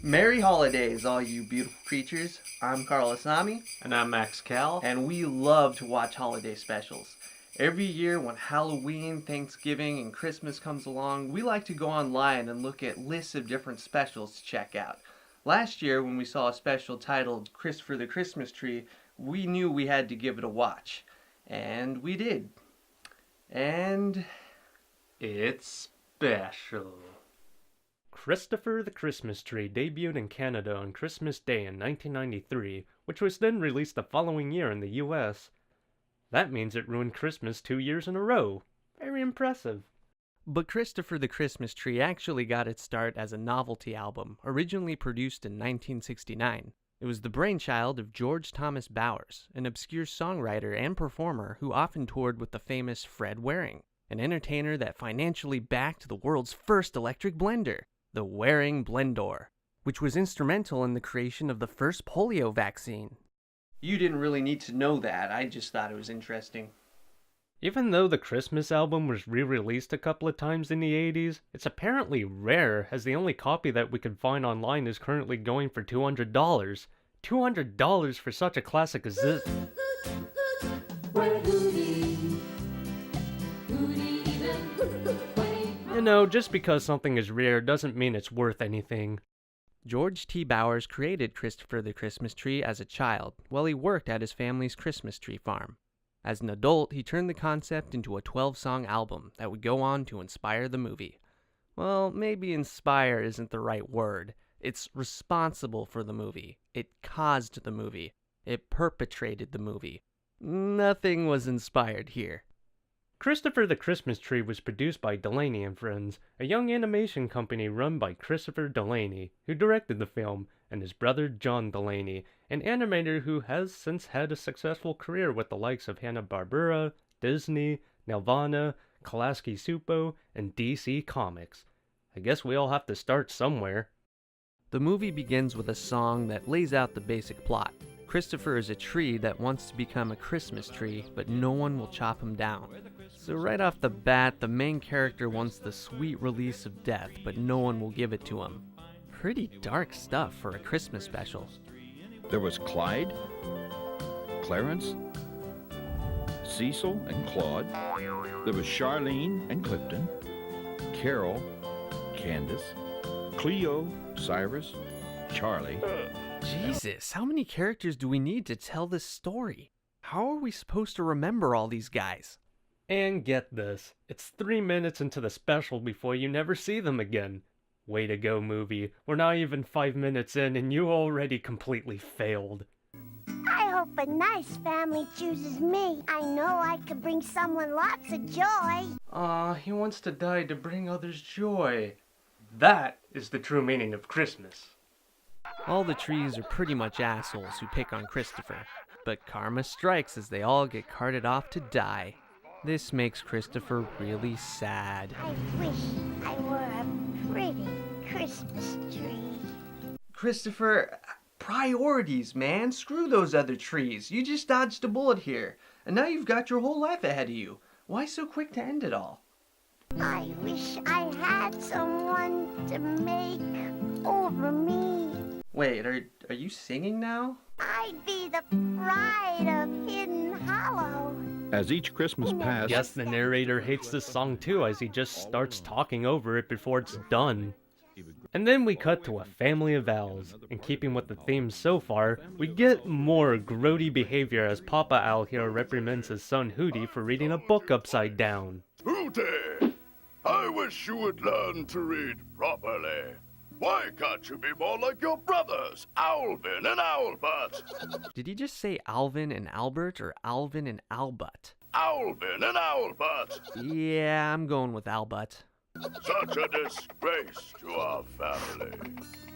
Merry holidays, all you beautiful creatures. I'm Carl Asami. And I'm Max Cal. And we love to watch holiday specials. Every year when Halloween, Thanksgiving, and Christmas comes along, we like to go online and look at lists of different specials to check out. Last year, when we saw a special titled Christoper The Christmas Tree, we knew we had to give it a watch. And we did. And it's special. Christoper the Christmas Tree debuted in Canada on Christmas Day in 1993, which was then released the following year in the US. That means it ruined Christmas 2 years in a row. Very impressive. But Christoper the Christmas Tree actually got its start as a novelty album, originally produced in 1969. It was the brainchild of George Thomas Bowers, an obscure songwriter and performer who often toured with the famous Fred Waring, an entertainer that financially backed the world's first electric blender, the Waring Blendor, which was instrumental in the creation of the first polio vaccine. You didn't really need to know that, I just thought it was interesting. Even though the Christmas album was re-released a couple of times in the 80s, it's apparently rare, as the only copy that we can find online is currently going for $200. $200 for such a classic as this. You know, just because something is rare doesn't mean it's worth anything. George T. Bowers created Christoper the Christmas Tree as a child while he worked at his family's Christmas tree farm. As an adult, he turned the concept into a 12-song album that would go on to inspire the movie. Well, maybe inspire isn't the right word. It's responsible for the movie. It caused the movie. It perpetrated the movie. Nothing was inspired here. Christoper the Christmas Tree was produced by Delaney and Friends, a young animation company run by Christopher Delaney, who directed the film, and his brother John Delaney, an animator who has since had a successful career with the likes of Hanna-Barbera, Disney, Nelvana, Klasky Supo, and DC Comics. I guess we all have to start somewhere. The movie begins with a song that lays out the basic plot. Christoper is a tree that wants to become a Christmas tree, but no one will chop him down. So right off the bat, the main character wants the sweet release of death, but no one will give it to him. Pretty dark stuff for a Christmas special. There was Clyde, Clarence, Cecil and Claude. There was Charlene and Clifton, Carol, Candace, Cleo, Cyrus, Charlie. Jesus, how many characters do we need to tell this story? How are we supposed to remember all these guys? And get this, it's 3 minutes into the special before you never see them again. Way to go, movie. We're not even 5 minutes in and you already completely failed. I hope a nice family chooses me. I know I could bring someone lots of joy. Aw, he wants to die to bring others joy. That is the true meaning of Christmas. All the trees are pretty much assholes who pick on Christoper, but karma strikes as they all get carted off to die. This makes Christoper really sad. I wish I were a pretty Christmas tree. Christoper, priorities, man. Screw those other trees. You just dodged a bullet here, and now you've got your whole life ahead of you. Why so quick to end it all? I wish I had someone to make over me. Wait, are you singing now? I'd be the pride of Hidden Hollow. As each Christmas passed, Guess the narrator hates this song too, as he just starts talking over it before it's done. And then we cut to a family of owls. In keeping with the theme so far, we get more grody behavior as Papa Owl here reprimands his son Hootie for reading a book upside down. Hootie, I wish you would learn to read properly. Why can't you be more like your brothers, Alvin and Albert? Did he just say Alvin and Albert or Alvin and Albut? Alvin and Albert! Yeah, I'm going with Albut. Such a disgrace to our family.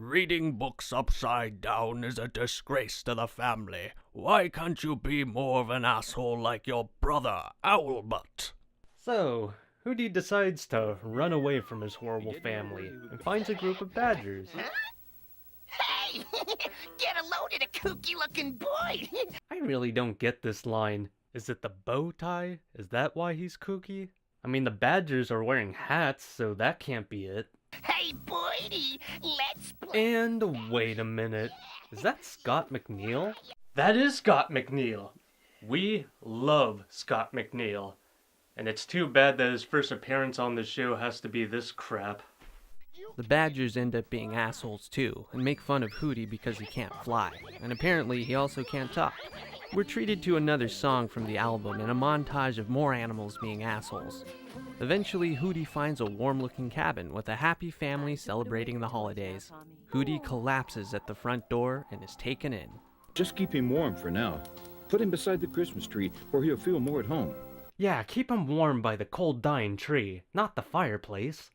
Reading books upside down is a disgrace to the family. Why can't you be more of an asshole like your brother, Owlbutt? So, Hootie decides to run away from his horrible family and finds a group of badgers. Hey! Get a load of the kooky-looking boy! I really don't get this line. Is it the bow tie? Is that why he's kooky? I mean, the Badgers are wearing hats, so that can't be it. Hey, Boydie, let's play. And wait a minute. Is that Scott McNeil? That is Scott McNeil. We love Scott McNeil. And it's too bad that his first appearance on the show has to be this crap. The Badgers end up being assholes too, and make fun of Hootie because he can't fly, and apparently he also can't talk. We're treated to another song from the album and a montage of more animals being assholes. Eventually, Hootie finds a warm-looking cabin with a happy family celebrating the holidays. Hootie collapses at the front door and is taken in. Just keep him warm for now. Put him beside the Christmas tree where he'll feel more at home. Yeah, keep him warm by the cold dying tree, not the fireplace.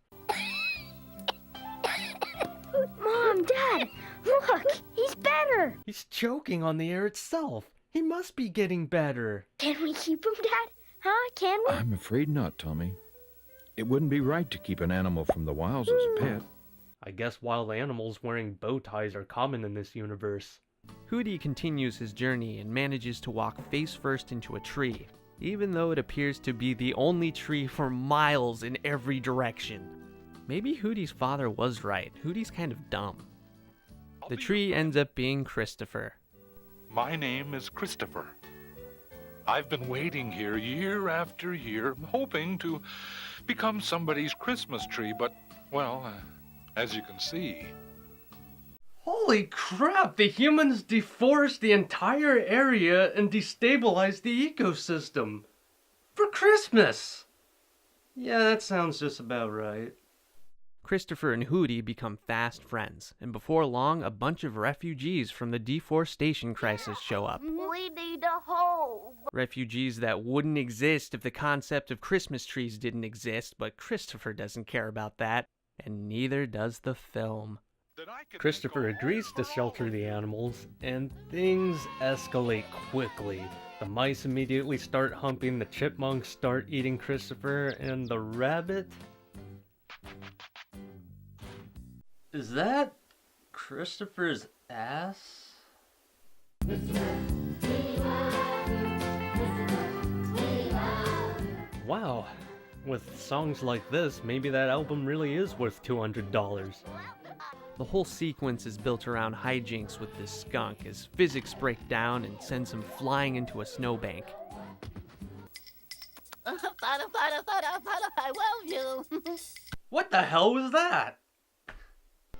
Mom, Dad, look, he's better. He's choking on the air itself. He must be getting better. Can we keep him, Dad? Huh, can we? I'm afraid not, Tommy. It wouldn't be right to keep an animal from the wilds as a pet. I guess wild animals wearing bow ties are common in this universe. Hootie continues his journey and manages to walk face first into a tree, even though it appears to be the only tree for miles in every direction. Maybe Hootie's father was right. Hootie's kind of dumb. The tree ends up being Christopher. My name is Christopher. I've been waiting here year after year, hoping to become somebody's Christmas tree, but, well, as you can see... Holy crap! The humans deforest the entire area and destabilize the ecosystem! For Christmas! Yeah, that sounds just about right. Christopher and Hootie become fast friends, and before long, a bunch of refugees from the deforestation crisis show up. We need a home. Refugees that wouldn't exist if the concept of Christmas trees didn't exist, but Christopher doesn't care about that, and neither does the film. Christopher agrees to shelter the animals, and things escalate quickly. The mice immediately start humping, the chipmunks start eating Christopher, and the rabbit... Is that Christopher's ass? Wow, with songs like this, maybe that album really is worth $200. The whole sequence is built around hijinks with this skunk as physics break down and sends him flying into a snowbank. I love you. What the hell was that?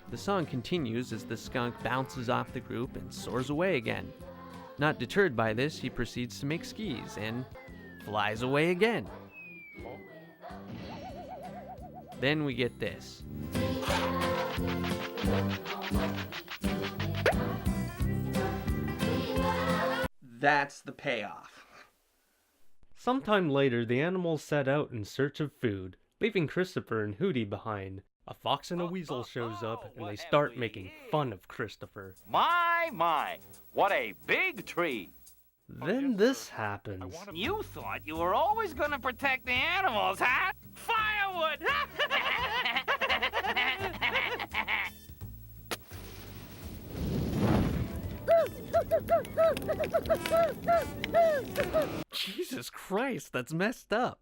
The song continues as the skunk bounces off the group and soars away again. Not deterred by this, he proceeds to make skis and flies away again. Then we get this. That's the payoff. Sometime later, the animals set out in search of food, leaving Christopher and Hootie behind. A fox and a weasel shows up, and they start making fun of Christopher. My, what a big tree! Then this happens. You thought you were always gonna protect the animals, huh? Firewood! Jesus Christ, that's messed up.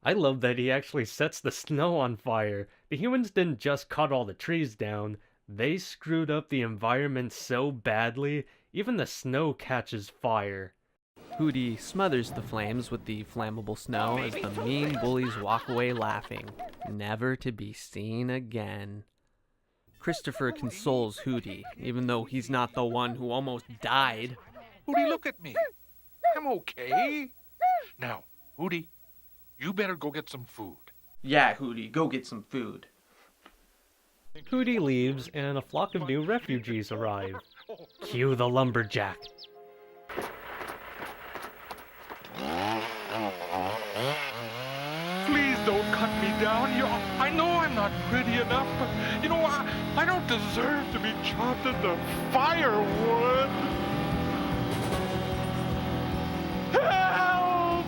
I love that he actually sets the snow on fire. The humans didn't just cut all the trees down, they screwed up the environment so badly, even the snow catches fire. Hootie smothers the flames with the flammable snow as the mean bullies walk away laughing, never to be seen again. Christopher consoles Hootie, even though he's not the one who almost died. Hootie, look at me. I'm okay. Now, Hootie, you better go get some food. Yeah, Hootie, go get some food. Hootie leaves, and a flock of new refugees arrive. Cue the lumberjack. Please don't cut me down. I know I'm not pretty enough, but, I don't deserve to be chopped into firewood. Help!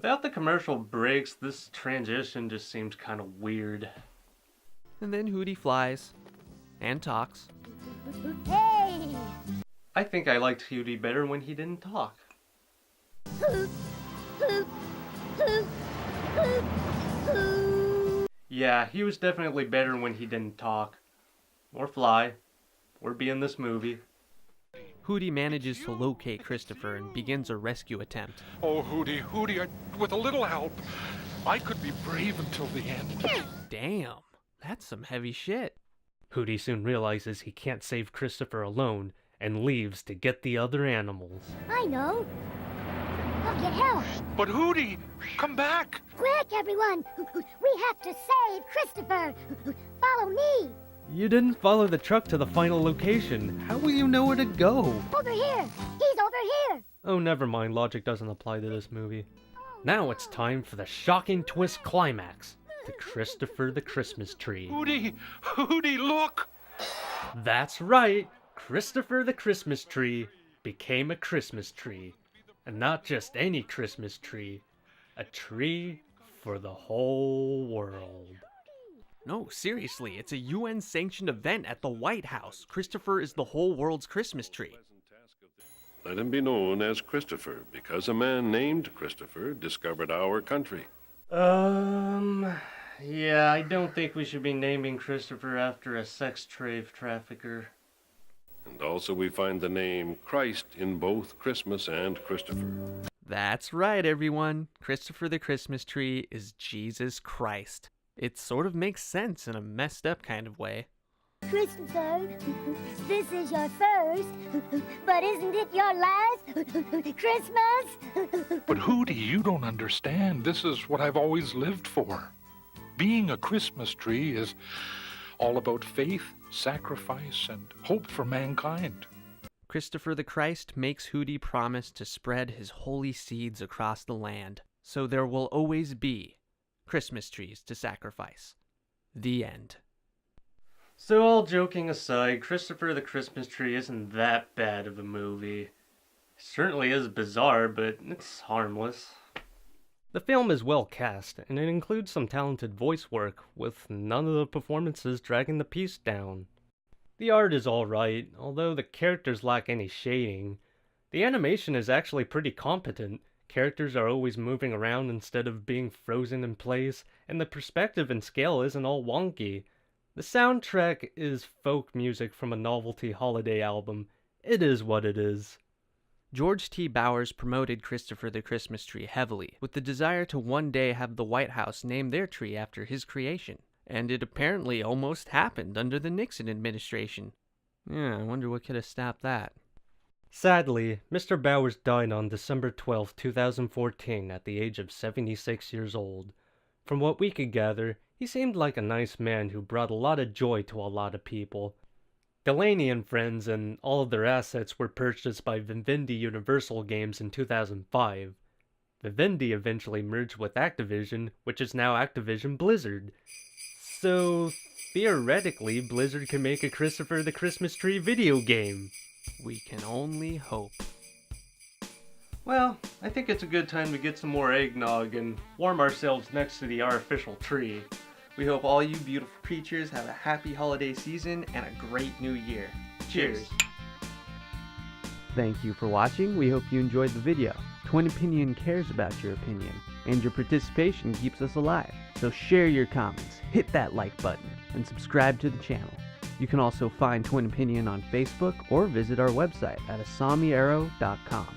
Without the commercial breaks, this transition just seems kind of weird. And then Hootie flies and talks. Hey! I think I liked Hootie better when he didn't talk. Yeah, he was definitely better when he didn't talk. Or fly. Or be in this movie. Hootie manages to locate Christopher and begins a rescue attempt. Oh, Hootie, with a little help, I could be brave until the end. Damn, that's some heavy shit. Hootie soon realizes he can't save Christopher alone and leaves to get the other animals. I know. I'll get help. But Hootie, come back! Quick, everyone! We have to save Christopher! Follow me! You didn't follow the truck to the final location. How will you know where to go? Over here! He's over here! Oh, never mind. Logic doesn't apply to this movie. Now it's time for the shocking twist climax. The Christoper the Christmas Tree. Hootie, look! That's right. Christoper the Christmas Tree became a Christmas tree. And not just any Christmas tree. A tree for the whole world. No, seriously, it's a UN-sanctioned event at the White House. Christopher is the whole world's Christmas tree. Let him be known as Christopher, because a man named Christopher discovered our country. Yeah, I don't think we should be naming Christopher after a sex trafficker. And also we find the name Christ in both Christmas and Christopher. That's right, everyone. Christopher the Christmas Tree is Jesus Christ. It sort of makes sense in a messed up kind of way. Christopher, this is your first, but isn't it your last Christmas? But Hootie, you don't understand. This is what I've always lived for. Being a Christmas tree is all about faith, sacrifice, and hope for mankind. Christopher the Christ makes Hootie promise to spread his holy seeds across the land, so there will always be Christmas trees to sacrifice. The end. So all joking aside, Christopher the Christmas Tree isn't that bad of a movie. It certainly is bizarre, but it's harmless. The film is well cast, and it includes some talented voice work, with none of the performances dragging the piece down. The art is alright, although the characters lack any shading. The animation is actually pretty competent. Characters are always moving around instead of being frozen in place, and the perspective and scale isn't all wonky. The soundtrack is folk music from a novelty holiday album. It is what it is. George T. Bowers promoted Christopher the Christmas Tree heavily, with the desire to one day have the White House name their tree after his creation. And it apparently almost happened under the Nixon administration. Yeah, I wonder what could have stopped that. Sadly, Mr. Bowers died on December 12, 2014 at the age of 76 years old. From what we could gather, he seemed like a nice man who brought a lot of joy to a lot of people. Delaney and Friends and all of their assets were purchased by Vivendi Universal Games in 2005. Vivendi eventually merged with Activision, which is now Activision Blizzard. So, theoretically, Blizzard can make a Christopher the Christmas Tree video game. We can only hope. Well, I think it's a good time to get some more eggnog and warm ourselves next to the artificial tree. We hope all you beautiful creatures have a happy holiday season and a great new year. Cheers! Thank you for watching. We hope you enjoyed the video. Twin Opinion cares about your opinion, and your participation keeps us alive. So share your comments, hit that like button, and subscribe to the channel. You can also find Twin Opinion on Facebook or visit our website at asamiarrow.com.